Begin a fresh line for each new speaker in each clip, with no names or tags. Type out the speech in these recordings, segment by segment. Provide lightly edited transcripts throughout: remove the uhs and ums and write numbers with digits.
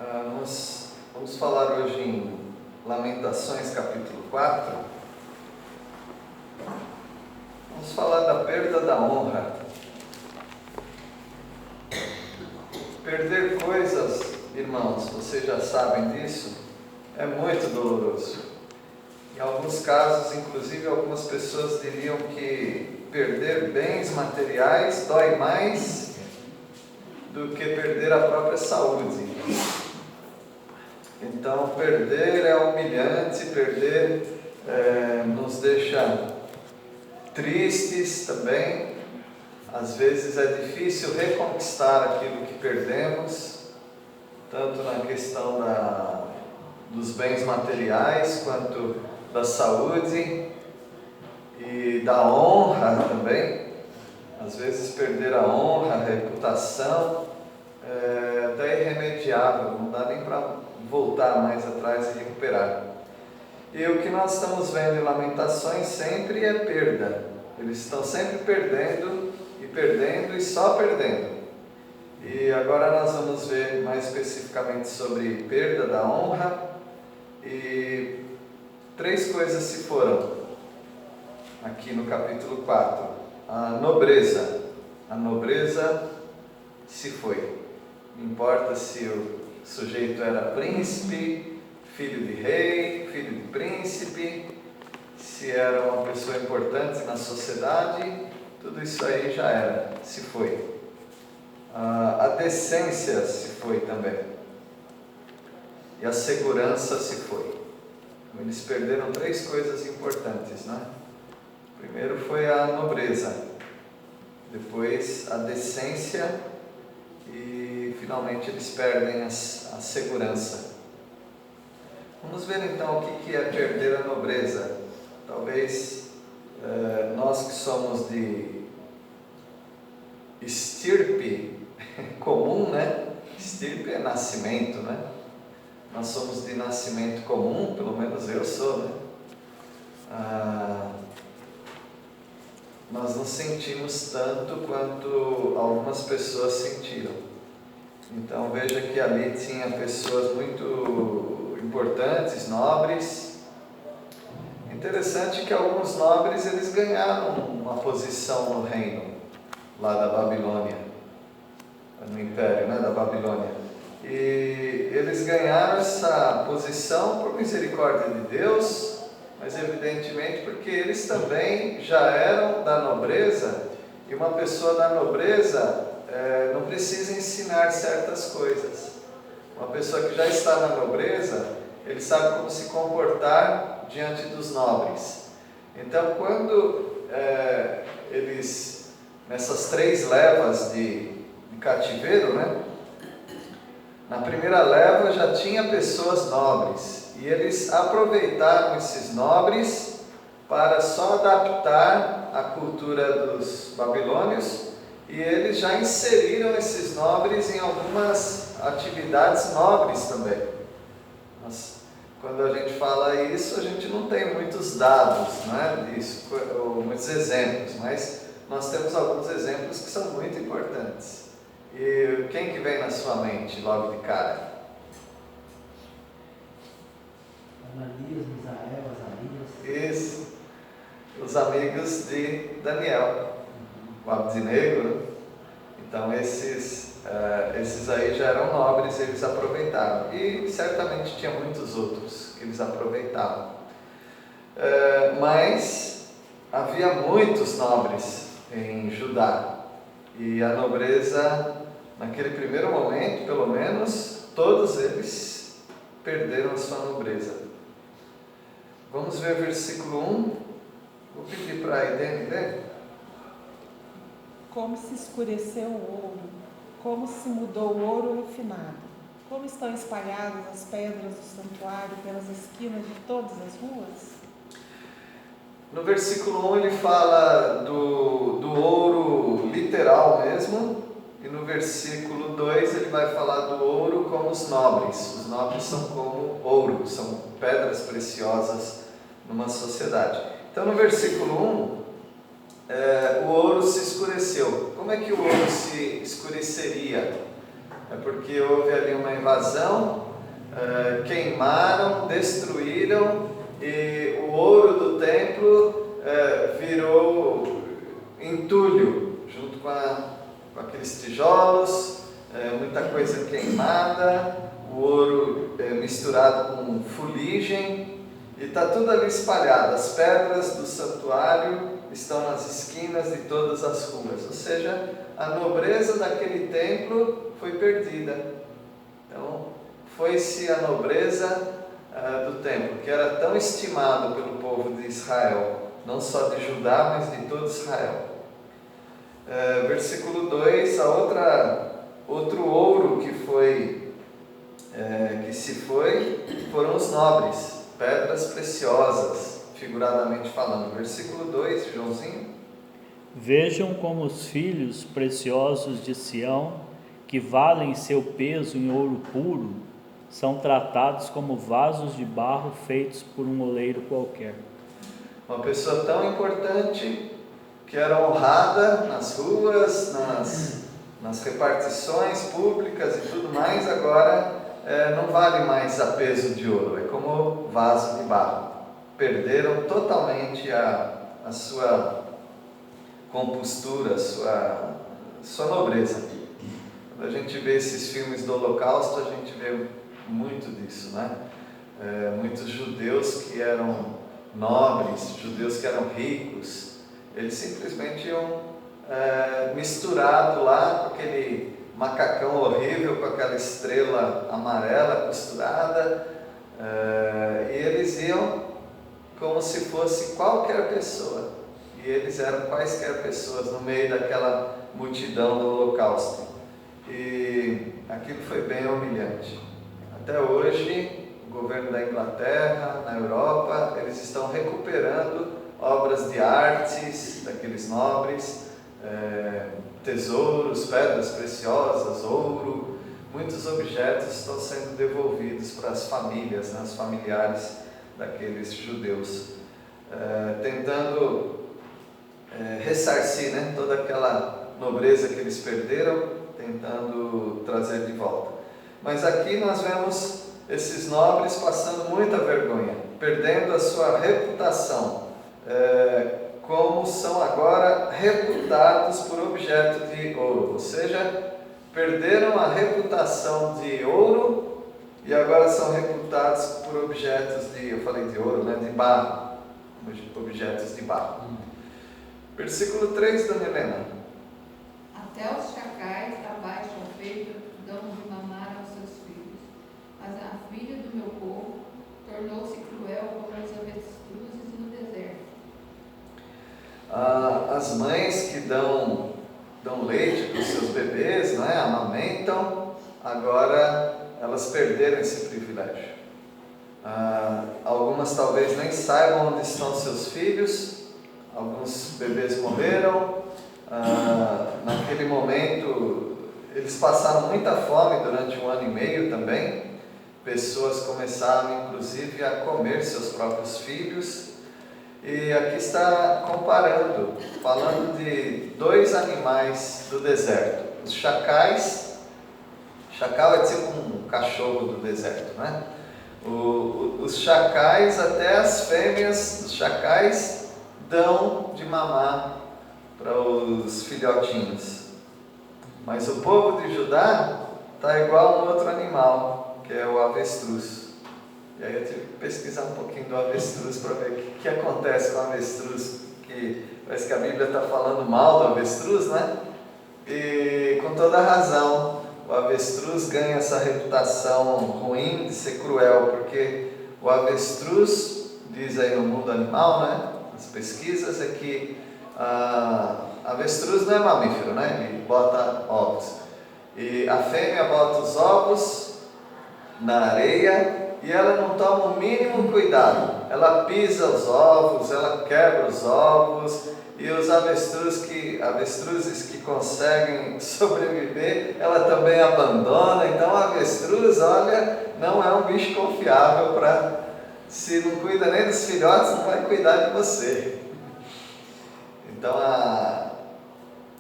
Nós vamos falar hoje em Lamentações capítulo 4. Vamos falar da perda da honra. Perder coisas, irmãos, vocês já sabem disso, é muito doloroso. Em alguns casos, inclusive, algumas pessoas diriam que perder bens materiais dói mais do que perder a própria saúde. Então, perder é humilhante, perder nos deixa tristes também. Às vezes é difícil reconquistar aquilo que perdemos, tanto na questão dos bens materiais, quanto da saúde e da honra também. Às vezes perder a honra, a reputação, é até irremediável, não dá nem para voltar mais atrás e recuperar. E o que nós estamos vendo em Lamentações sempre é perda. Eles estão sempre perdendo e só perdendo. E agora nós vamos ver mais especificamente sobre perda da honra. E 3 coisas se foram aqui no capítulo 4. A nobreza se foi. Não importa se o sujeito era príncipe, filho de rei, filho de príncipe, se era uma pessoa importante na sociedade, tudo isso aí já era, se foi. A decência se foi também. E a segurança se foi. Eles perderam 3 coisas importantes, né? Primeiro foi a nobreza, depois a decência e finalmente eles perdem a segurança. Vamos ver então o que é perder a nobreza. Talvez nós que somos de estirpe comum, né? Estirpe é nascimento, né? Nós somos de nascimento comum, pelo menos eu sou, né? Nós não sentimos tanto quanto algumas pessoas sentiram. Então veja que ali tinha pessoas muito importantes, nobres. Interessante que alguns nobres eles ganharam uma posição no reino lá da Babilônia, no império, né, da Babilônia. E eles ganharam essa posição por misericórdia de Deus, mas evidentemente porque eles também já eram da nobreza, e uma pessoa da nobreza não precisa ensinar certas coisas. Uma pessoa que já está na nobreza, ele sabe como se comportar diante dos nobres. Então, quando eles, nessas 3 levas de cativeiro, né? Na primeira leva já tinha pessoas nobres, e eles aproveitaram esses nobres para só adaptar a cultura dos babilônios, e eles já inseriram esses nobres em algumas atividades nobres também. Mas, quando a gente fala isso, a gente não tem muitos dados, né, disso, ou muitos exemplos, mas nós temos alguns exemplos que são muito importantes. E quem que vem na sua mente logo de cara?
Ananias, Misael, Azarias.
Isso, os amigos de Daniel, o Abdinego. Então esses aí já eram nobres, eles aproveitaram. E certamente tinha muitos outros que eles aproveitavam. Mas havia muitos nobres em Judá. E a nobreza, naquele primeiro momento, pelo menos, todos eles perderam a sua nobreza. Vamos ver o versículo 1. Vou pedir para a Aidene ler.
Como se escureceu o ouro, como se mudou o ouro refinado, como estão espalhadas as pedras do santuário pelas esquinas de todas as ruas?
No versículo 1 ele fala do ouro literal mesmo, e no versículo 2 ele vai falar do ouro como os nobres. Os nobres são como ouro, são pedras preciosas numa sociedade. Então no versículo 1, o ouro se escureceu. Como é que o ouro se escureceria? É porque houve ali uma invasão, queimaram, destruíram, e o ouro do templo virou entulho, junto com aqueles tijolos, muita coisa queimada, o ouro misturado com fuligem, e está tudo ali espalhado. As pedras do santuário estão nas esquinas de todas as ruas, ou seja, a nobreza daquele templo foi perdida. Então, foi-se a nobreza do templo, que era tão estimado pelo povo de Israel, não só de Judá, mas de todo Israel. Versículo 2, outro ouro que se foi, foram os nobres, pedras preciosas, figuradamente falando. Versículo 2, Joãozinho.
Vejam como os filhos preciosos de Sião, que valem seu peso em ouro puro, são tratados como vasos de barro feitos por um oleiro qualquer.
Uma pessoa tão importante, que era honrada nas ruas, nas repartições públicas e tudo mais, agora não vale mais a peso de ouro, é como vaso de barro. Perderam totalmente a sua compostura, a sua nobreza. Quando a gente vê esses filmes do Holocausto, a gente vê muito disso, né? Muitos judeus que eram nobres, judeus que eram ricos, eles simplesmente iam misturado lá com aquele macacão horrível, com aquela estrela amarela costurada, e eles iam como se fosse qualquer pessoa, e eles eram quaisquer pessoas no meio daquela multidão do Holocausto, e aquilo foi bem humilhante. Até hoje, o governo da Inglaterra, na Europa, eles estão recuperando obras de artes daqueles nobres, tesouros, pedras preciosas, ouro, muitos objetos estão sendo devolvidos para as famílias, né, os familiares daqueles judeus, tentando ressarcir, né, toda aquela nobreza que eles perderam, tentando trazer de volta. Mas aqui nós vemos esses nobres passando muita vergonha, perdendo a sua reputação, como são agora reputados por objeto de ouro, ou seja, perderam a reputação de ouro e agora são reputados por objetos de, eu falei de ouro, né, de barro, objetos de barro. Versículo 3, Dona Helena.
Até os chacais abaixo ao peito dão de mamar aos seus filhos, mas a filha do meu povo tornou-se cruel como os avestruzes no deserto.
As mães que dão leite para os seus bebês, né, amamentam, agora elas perderam esse privilégio. Algumas talvez nem saibam onde estão seus filhos, alguns bebês morreram. Naquele momento eles passaram muita fome durante 1 ano e meio também. Pessoas começaram inclusive a comer seus próprios filhos. E aqui está comparando, falando de 2 animais do deserto. Os chacais, chacal é tipo um cachorro do deserto, né? Os chacais, até as fêmeas dos chacais dão de mamar para os filhotinhos. Mas o povo de Judá está igual a um outro animal, que é o avestruz. E aí eu tive que pesquisar um pouquinho do avestruz para ver o que acontece com o avestruz, que parece que a Bíblia está falando mal do avestruz, né? E com toda razão, o avestruz ganha essa reputação ruim de ser cruel, porque o avestruz, diz aí no mundo animal, né? As pesquisas é que avestruz não é mamífero, né? Ele bota ovos. E a fêmea bota os ovos na areia e ela não toma o mínimo cuidado. Ela pisa os ovos, ela quebra os ovos, e os avestruzes que conseguem sobreviver, ela também abandona. Então a avestruz, olha, não é um bicho confiável para, se não cuida nem dos filhotes, não vai cuidar de você. Então a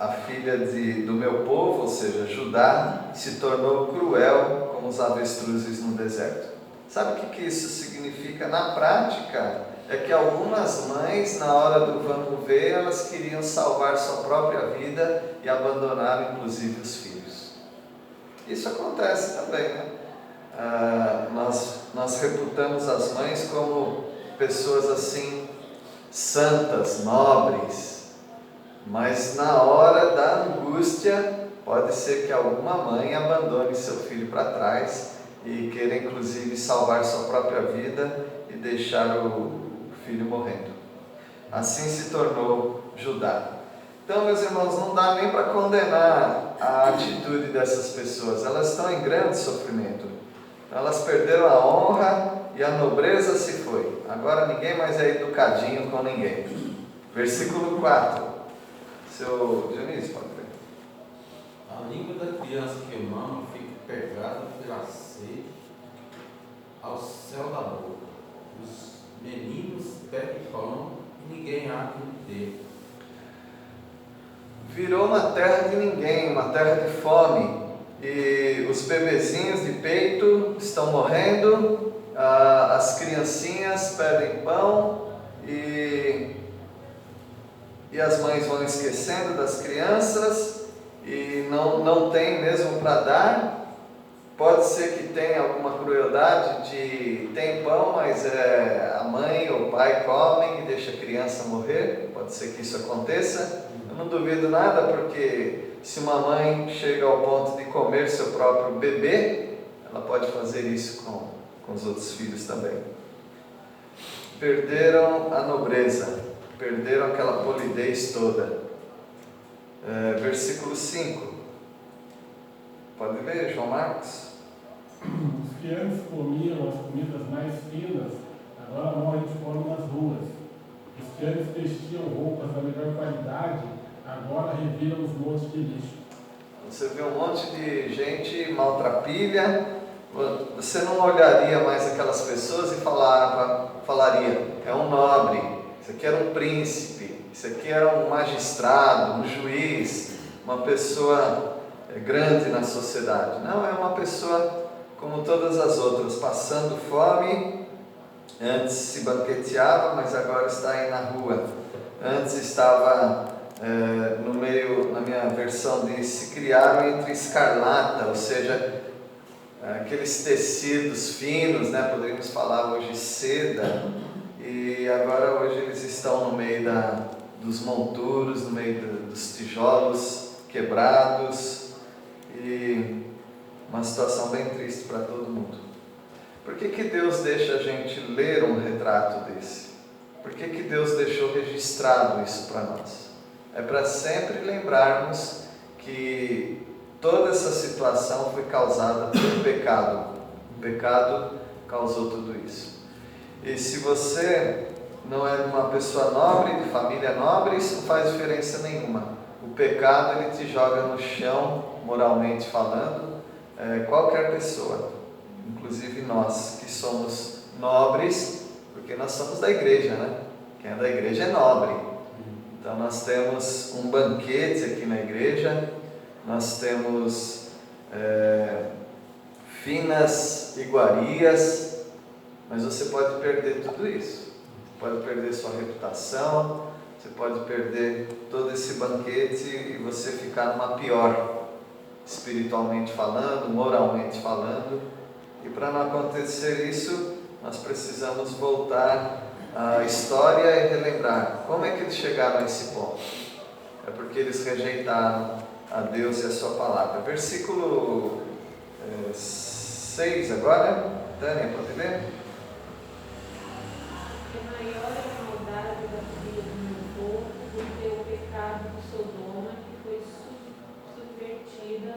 a filha do meu povo, ou seja, Judá, se tornou cruel como os avestruzes no deserto. Sabe o que isso significa na prática? É que algumas mães, na hora do vamos ver, elas queriam salvar sua própria vida e abandonaram inclusive os filhos. Isso acontece também, né? Nós reputamos as mães como pessoas assim, santas, nobres, mas na hora da angústia, pode ser que alguma mãe abandone seu filho para trás e queira inclusive salvar sua própria vida e deixar o filho morrendo. Assim se tornou Judá. Então, meus irmãos, não dá nem para condenar a atitude dessas pessoas. Elas estão em grande sofrimento. Elas perderam a honra e a nobreza se foi. Agora ninguém mais é educadinho com ninguém. Versículo 4. Seu Dionísio, pode ver.
A língua da criança que mama fica pegada pela sede ao céu da boca. Os meninos pedem pão e ninguém há que lhe dê.
Virou uma terra de ninguém, uma terra de fome. E os bebezinhos de peito estão morrendo, as criancinhas pedem pão e as mães vão esquecendo das crianças e não tem mesmo para dar. Pode ser que tenha alguma crueldade de tem pão, mas a mãe ou o pai comem e deixa a criança morrer. Pode ser que isso aconteça. Eu não duvido nada, porque se uma mãe chega ao ponto de comer seu próprio bebê, ela pode fazer isso com os outros filhos também. Perderam a nobreza, perderam aquela polidez toda. Versículo 5. Pode ler, João Marcos?
Os que antes comiam as comidas mais finas, agora morrem de fome nas ruas. Os que antes vestiam roupas da melhor qualidade, agora reviram os montes de lixo.
Você vê um monte de gente maltrapilha, você não olharia mais aquelas pessoas e falaria, é um nobre, isso aqui era um príncipe, isso aqui era um magistrado, um juiz, uma pessoa grande na sociedade. Não, é uma pessoa como todas as outras, passando fome. Antes se banqueteava, mas agora está aí na rua. Antes estava no meio, na minha versão diz, se criaram entre escarlata, ou seja, aqueles tecidos finos, né? Poderíamos falar hoje seda, e agora hoje eles estão no meio dos monturos, no meio dos tijolos quebrados, e uma situação bem triste para todo mundo. Por que Deus deixa a gente ler um retrato desse? Por que Deus deixou registrado isso para nós? É para sempre lembrarmos que toda essa situação foi causada pelo pecado. O pecado causou tudo isso. E se você não é uma pessoa nobre, de família nobre, isso não faz diferença nenhuma. O pecado, ele te joga no chão, moralmente falando, qualquer pessoa, inclusive nós que somos nobres, porque nós somos da igreja, né? Quem é da igreja é nobre. Então nós temos um banquete aqui na igreja, nós temos finas iguarias, mas você pode perder tudo isso. Você pode perder sua reputação, você pode perder todo esse banquete e você ficar numa pior, espiritualmente falando, moralmente falando. E para não acontecer isso, nós precisamos voltar à história e relembrar como é que eles chegaram a esse ponto. É porque eles rejeitaram a Deus e a sua palavra. Versículo 6 agora, Tânia, pode ler?
É maior a maldade da filha do meu povo do que o pecado de Sodoma, que foi subvertida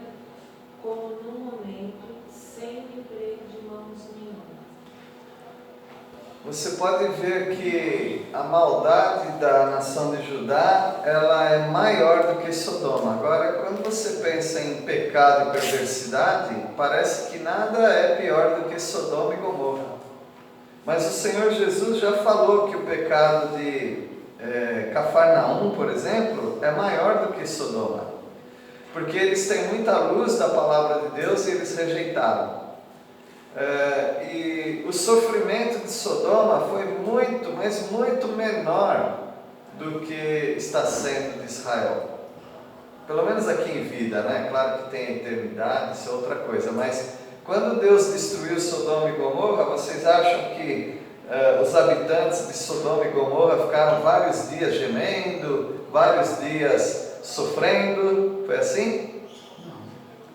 como num momento, sem emprego de mãos nenhuma.
Você pode ver que a maldade da nação de Judá, ela é maior do que Sodoma. Agora, quando você pensa em pecado e perversidade, parece que nada é pior do que Sodoma e Gomorra. Mas o Senhor Jesus já falou que o pecado de Cafarnaum, por exemplo, é maior do que Sodoma, porque eles têm muita luz da palavra de Deus e eles rejeitaram. E o sofrimento de Sodoma foi muito, mas muito menor do que está sendo de Israel. Pelo menos aqui em vida, né? Claro que tem a eternidade, isso é outra coisa, mas quando Deus destruiu Sodoma e Gomorra, vocês acham que os habitantes de Sodoma e Gomorra ficaram vários dias gemendo, vários dias sofrendo? Foi assim?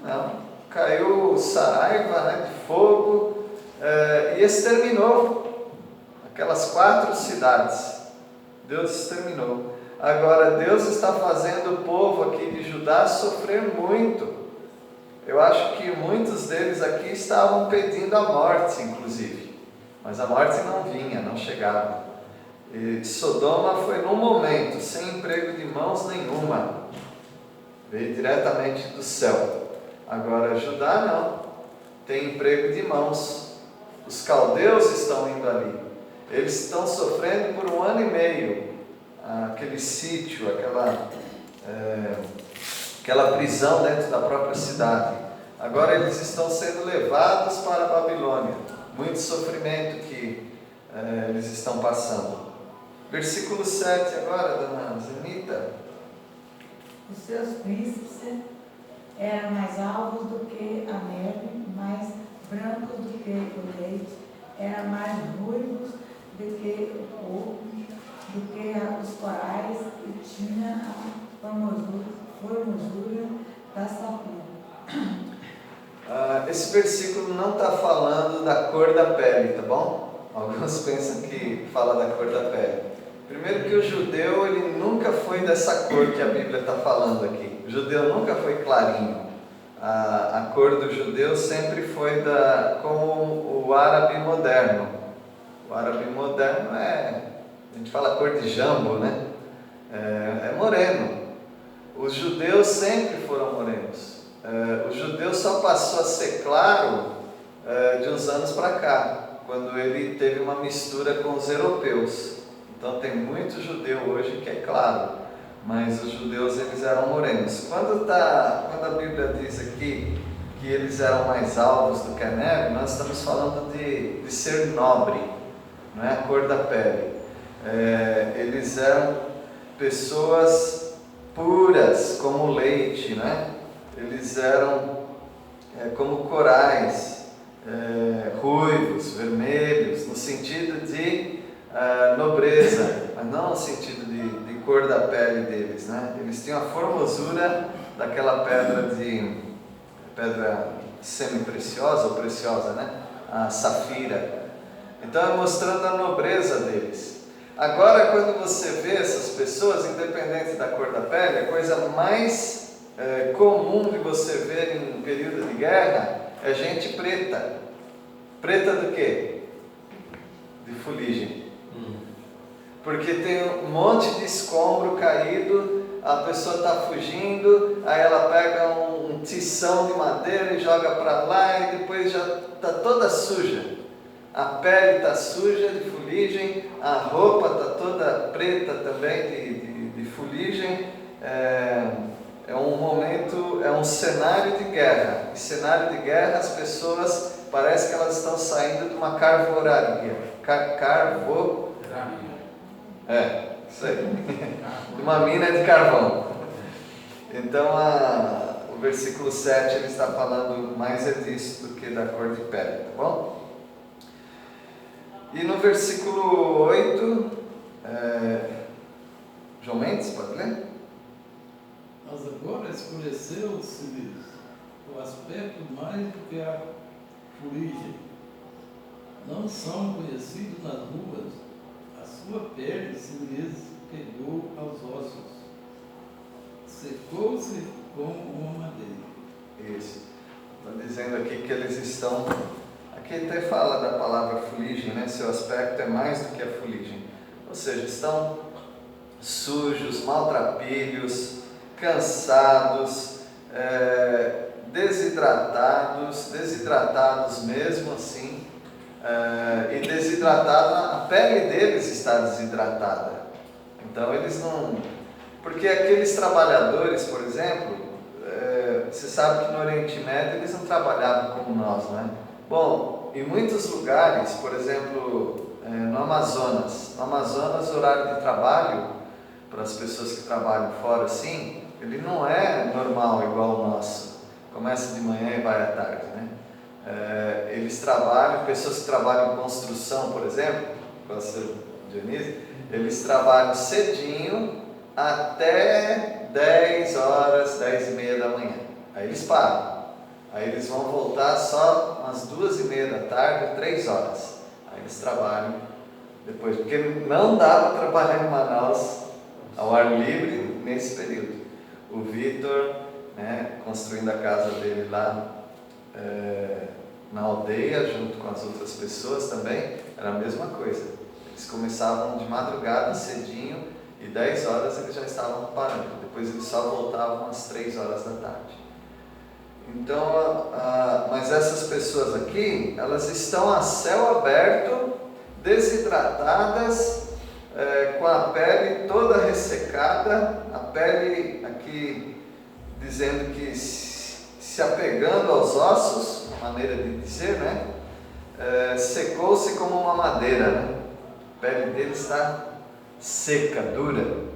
Não. Caiu saraiva, né, de fogo, e exterminou aquelas 4 cidades. Deus exterminou. Agora, Deus está fazendo o povo aqui de Judá sofrer muito. Eu acho que muitos deles aqui estavam pedindo a morte, inclusive. Mas a morte não vinha, não chegava. E Sodoma foi num momento, sem emprego de mãos nenhuma. Veio diretamente do céu. Agora, Judá não. Tem emprego de mãos. Os caldeus estão indo ali. Eles estão sofrendo por 1 ano e meio. Aquele sítio, aquela prisão dentro da própria cidade. Agora eles estão sendo levados para a Babilônia. Muito sofrimento que eles estão passando. Versículo 7 agora, dona Zenita.
Os seus príncipes eram mais alvos do que a neve, mais brancos do que o leite, eram mais ruivos do que o couro, do que os corais, e tinha a formosura da safira.
Esse versículo não está falando da cor da pele, tá bom? Alguns pensam que fala da cor da pele. Primeiro que o judeu, ele nunca foi dessa cor que a Bíblia está falando aqui. O judeu nunca foi clarinho. A cor do judeu sempre foi como o árabe moderno. O árabe moderno a gente fala cor de jambo, né? É moreno. Os judeus sempre foram morenos. O judeu só passou a ser claro de uns anos para cá, quando ele teve uma mistura com os europeus. Então tem muito judeu hoje que é claro, mas os judeus eles eram morenos. Quando a Bíblia diz aqui que eles eram mais alvos do que a neve, nós estamos falando de ser nobre, não é a cor da pele. Eles eram pessoas puras como o leite, né? Eles eram como corais, ruivos, vermelhos, no sentido de nobreza, mas não no sentido de cor da pele deles, né? Eles tinham a formosura daquela pedra semi-preciosa ou preciosa, né? A safira. Então é mostrando a nobreza deles. Agora, quando você vê essas pessoas, independente da cor da pele, a coisa mais comum de você ver em período de guerra é gente preta. Preta do quê? De fuligem. Porque tem um monte de escombro caído, a pessoa está fugindo, aí ela pega um tição de madeira e joga para lá e depois já está toda suja. A pele está suja de fuligem, a roupa está toda preta também de fuligem. É um momento, é um cenário de guerra. Em cenário de guerra, as pessoas parece que elas estão saindo de uma carvoraria. Isso aí. De uma mina de carvão. Então, o versículo 7 ele está falando mais disso do que da cor de pele, tá bom? E no versículo 8, João Mendes, pode ler?
Mas agora escureceu-se o aspecto mais do que a fuligem. Não são conhecidos nas ruas, a sua pele se lhes pegou aos ossos, secou-se como uma madeira.
Isso, está dizendo aqui que eles estão, aqui até fala da palavra fuligem, né? Seu aspecto é mais do que a fuligem, ou seja, estão sujos, maltrapilhos, cansados, desidratados mesmo assim, e desidratado, a pele deles está desidratada, Então eles não... Porque aqueles trabalhadores, por exemplo, você sabe que no Oriente Médio eles não trabalhavam como nós, né? Bom, em muitos lugares, por exemplo, no Amazonas, o horário de trabalho, para as pessoas que trabalham fora assim, ele não é normal igual o nosso. Começa de manhã e vai à tarde, né? Eles trabalham, pessoas que trabalham em construção, por exemplo, com a seu Dionísio, eles trabalham cedinho até 10 horas, 10 e meia da manhã. Aí eles param. Aí eles vão voltar só umas 2 e meia da tarde, 3 horas. Aí eles trabalham depois, porque não dá para trabalhar em Manaus ao ar livre nesse período. O Vitor, né, construindo a casa dele lá na aldeia, junto com as outras pessoas também, era a mesma coisa. Eles começavam de madrugada cedinho e 10 horas eles já estavam parando. Depois eles só voltavam às 3 horas da tarde. Então, mas essas pessoas aqui, elas estão a céu aberto, desidratadas, com a pele toda ressecada, a pele aqui dizendo que se apegando aos ossos, maneira de dizer, né? Secou-se como uma madeira, né? A pele deles está seca, dura.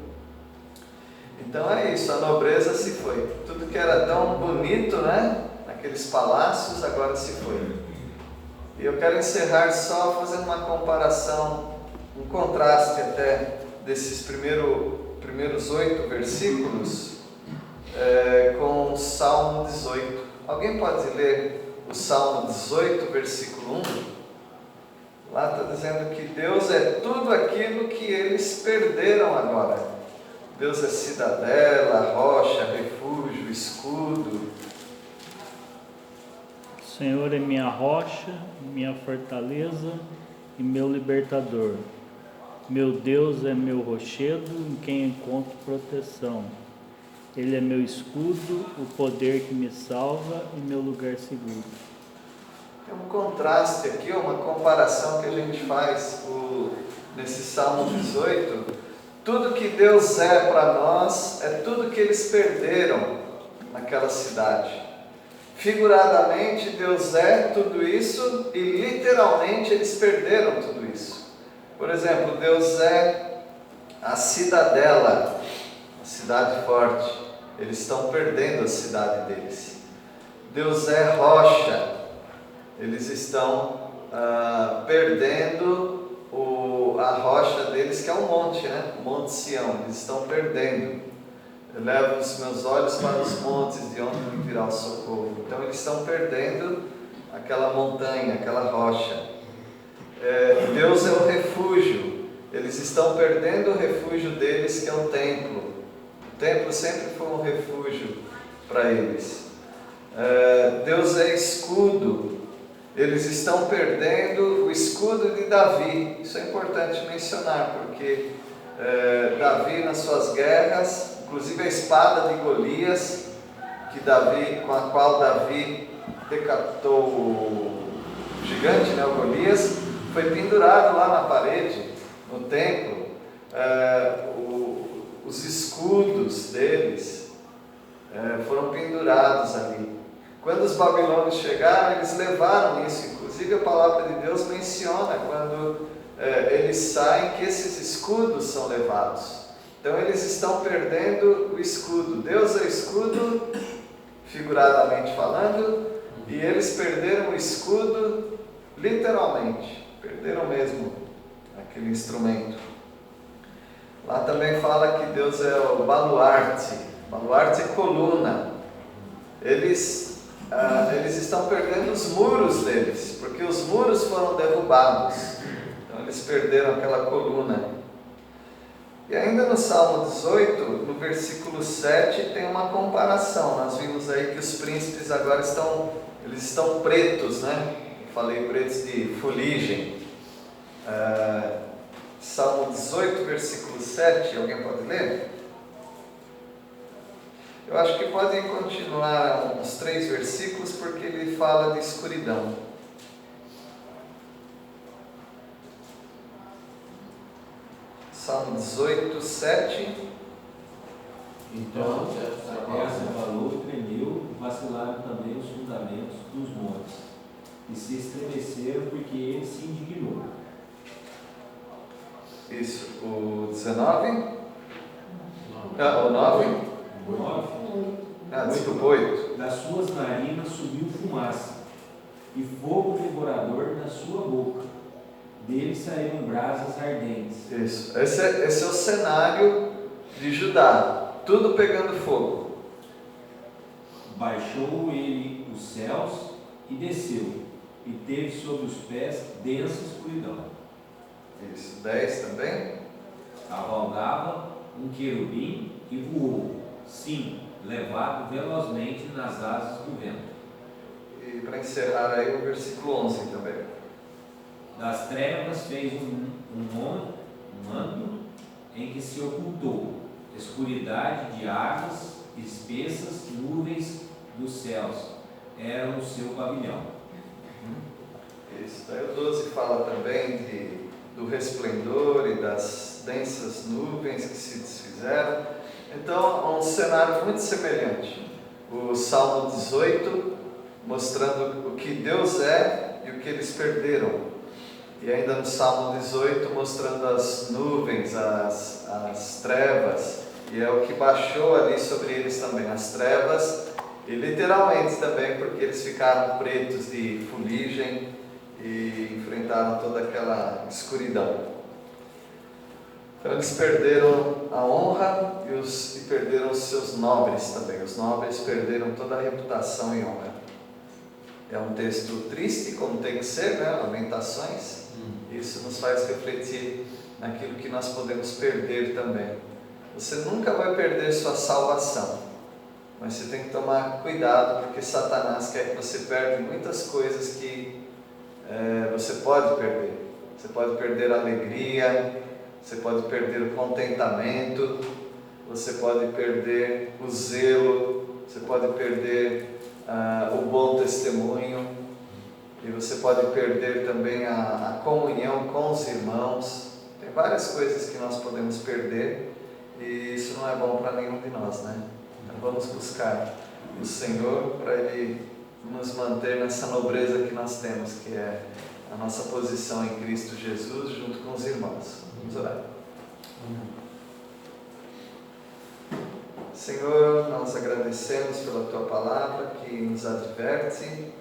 Então é isso, a nobreza se foi. Tudo que era tão bonito, né? Naqueles palácios, agora se foi. E eu quero encerrar só fazendo uma comparação, um contraste até desses primeiros 8 versículos com o Salmo 18. Alguém pode ler o Salmo 18, versículo 1? Lá está dizendo que Deus é tudo aquilo que eles perderam agora. Deus é cidadela, rocha, refúgio, escudo.
O Senhor é minha rocha, minha fortaleza e meu libertador. Meu Deus é meu rochedo em quem encontro proteção. Ele é meu escudo, o poder que me salva e meu lugar seguro.
Tem um contraste aqui, uma comparação que a gente faz nesse Salmo 18. Tudo que Deus é para nós é tudo que eles perderam naquela cidade. Figuradamente, Deus é tudo isso e literalmente eles perderam tudo isso. Por exemplo, Deus é a cidadela, a cidade forte. Eles estão perdendo a cidade deles. Deus é rocha. Eles estão perdendo a rocha deles, que é um monte, né? O Monte Sião. Eles estão perdendo. Eu levo os meus olhos para os montes, de onde me virá o socorro. Então eles estão perdendo aquela montanha, aquela rocha. Deus é o refúgio. Eles estão perdendo o refúgio deles, que é o templo. O templo sempre foi um refúgio para eles. Deus é escudo. Eles estão perdendo o escudo de Davi. Isso é importante mencionar, porque Davi, nas suas guerras, inclusive a espada de Golias, com a qual Davi decapitou o gigante, né, o Golias, foi pendurado lá na parede, no templo. Os escudos deles foram pendurados ali. Quando os babilônios chegaram, eles levaram isso. Inclusive a palavra de Deus menciona quando eles saem que esses escudos são levados. Então eles estão perdendo o escudo. Deus é escudo, figuradamente falando, e eles perderam o escudo literalmente. Perderam mesmo aquele instrumento. Lá também fala que Deus é o baluarte. Baluarte é coluna. Eles estão perdendo os muros deles, porque os muros foram derrubados. Então eles perderam aquela coluna. E ainda no Salmo 18, no versículo 7, tem uma comparação. Nós vimos aí que os príncipes agora estão pretos, né? Eu falei pretos de fuligem. Salmo 18, versículo 7, alguém pode ler? Eu acho que podem continuar uns 3 versículos, porque ele fala de escuridão. Salmo 18, 7.
Então a terra se abalou e tremeu, vacilaram também os fundamentos dos montes, e se estremeceram porque ele se indignou.
Isso, o 19? O 9?
9.
Desculpa, 8.
Das suas narinas subiu fumaça, e fogo devorador na sua boca. Dele saíram brasas ardentes.
Isso, esse é o cenário de Judá, tudo pegando fogo.
Baixou ele os céus e desceu, e teve sob os pés densa escuridão.
Isso, 10 também.
Cavalgava um querubim e voou, sim, levado velozmente nas asas do vento.
E para encerrar aí o versículo 11 também.
Das trevas fez um manto em que se ocultou, escuridade de águas, espessas nuvens dos céus, era o seu pavilhão.
Isso, daí o 12 fala também do resplendor e das densas nuvens que se desfizeram. Então, é um cenário muito semelhante. O Salmo 18, mostrando o que Deus é e o que eles perderam. E ainda no Salmo 18, mostrando as nuvens, as trevas, e é o que baixou ali sobre eles também, as trevas, e literalmente também, porque eles ficaram pretos de fuligem e enfrentaram toda aquela escuridão. Então eles perderam a honra e perderam os seus nobres também. Os nobres perderam toda a reputação e honra. É um texto triste, como tem que ser, né? Lamentações. Isso nos faz refletir naquilo que nós podemos perder também. Você nunca vai perder sua salvação, mas você tem que tomar cuidado, porque Satanás quer que você perca muitas coisas que você pode perder. Você pode perder a alegria, você pode perder o contentamento, você pode perder o zelo, você pode perder o bom testemunho. E você pode perder também a comunhão com os irmãos. Tem várias coisas que nós podemos perder e isso não é bom para nenhum de nós, né? Então vamos buscar o Senhor para Ele nos manter nessa nobreza que nós temos, que é a nossa posição em Cristo Jesus junto com os irmãos. Vamos orar. Senhor, nós agradecemos pela Tua palavra que nos adverte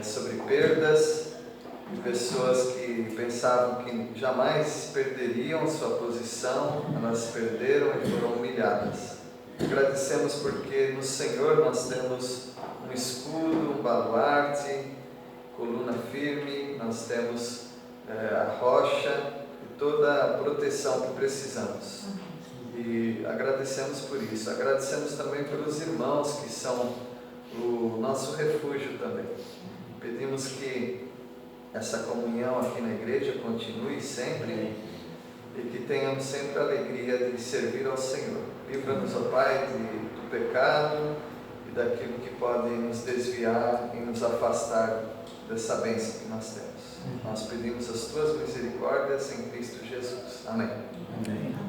sobre perdas de pessoas que pensavam que jamais perderiam sua posição, elas perderam e foram humilhadas. Agradecemos porque no Senhor nós temos um escudo, um baluarte, coluna firme, nós temos a rocha e toda a proteção que precisamos. E agradecemos por isso. Agradecemos também pelos irmãos que são o nosso refúgio também. Pedimos que essa comunhão aqui na igreja continue sempre e que tenhamos sempre a alegria de servir ao Senhor. Livra-nos, ó Pai, do pecado e daquilo que pode nos desviar e nos afastar dessa bênção que nós temos. Nós pedimos as Tuas misericórdias em Cristo Jesus. Amém.
Amém.